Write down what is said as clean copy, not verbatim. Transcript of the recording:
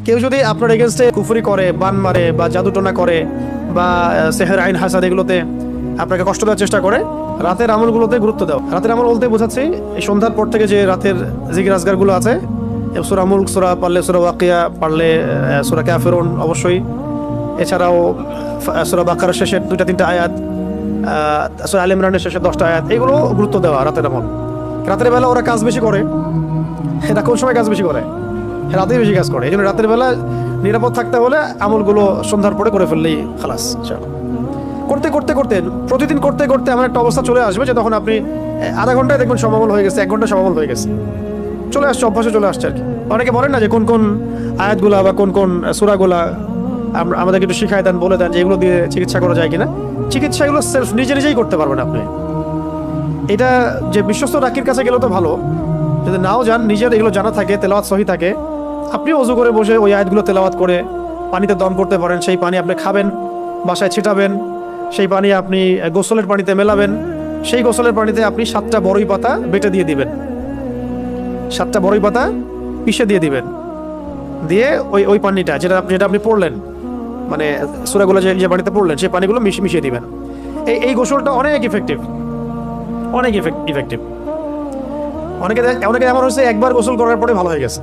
কেউ যদি আপনার এগেনস্টে কুফরি করে, বান মারে বা জাদুটোনা করে বা সেহের আইন হাসাদ এগুলোতে আপনাকে কষ্ট দেওয়ার চেষ্টা করে, রাতের আমলগুলোতে গুরুত্ব দাও। রাতের আমল বলতে বোঝাচ্ছি এই সন্ধ্যার পর থেকে যে রাতের জিকির আজগারগুলো আছে, সূরা মুলক, সূরা পারলে সূরা ওয়াকিয়া, পারলে সূরা কাফিরুন অবশ্যই, এছাড়াও সূরা বাকারার শেষের 2-3 আয়াত, সূরা আলে ইমরানের শেষের 10টা আয়াত, এগুলো গুরুত্ব দেওয়া রাতের আমল। রাতের বেলা ওরা কাজ বেশি করে, এরা কোন সময় কাজ বেশি করে? রাতেই বেশি কাজ করে। এই জন্য রাতের বেলা নিরাপদ থাকতে হলে আমলগুলো সন্ধ্যার পরে করে ফেললেই খালাস। করতে করতে করতে প্রতিদিন করতে করতে এমন একটা অবস্থা চলে আসবে যে তখন আপনি আধা ঘন্টায় দেখবেন সব আমল হয়ে গেছে, 1 ঘন্টা সব আমল হয়ে গেছে, চলে আসছে, অভ্যাসে চলে আসছে আর কি। অনেকে বলেন না যে কোন কোন আয়াতগুলা বা কোন কোন সূরাগুলা আমাদেরকে একটু শিখায় দেন, বলে দেন যে এগুলো দিয়ে চিকিৎসা করা যায় কিনা। চিকিৎসা এগুলো সেলফ নিজেই করতে পারবেন আপনি। এটা যে বিশ্বস্ত ডাক্তারের কাছে গেলেও তো ভালো, যদি নাও যান, নিজের এগুলো জানা থাকে, তেলাওয়াত সহি থাকে, আপনি ওযু করে বসে ওই আয়াতগুলো তেলাওয়াত করে পানিতে দম করতে পারেন। সেই পানি আপনি খাবেন, বাসায় ছিটাবেন, সেই পানি আপনি গোসলের পানিতে মেলাবেন, সেই গোসলের পানিতে আপনি 7টা বড়ই পাতা বেটে দিয়ে দিবেন, 7টা বড়ই পাতা পিষে দিয়ে দিবেন, দিয়ে ওই পানিটা যেটা আপনি পড়লেন, মানে সূরাগুলো যে পানিতে পড়লেন সেই পানিগুলো মিশিয়ে দিবেন। এই গোসলটা অনেক ইফেক্টিভ, অনেক ইফেক্টিভ। অনেকে এমন হয়েছে একবার গোসল করার পরে ভালো হয়ে গেছে।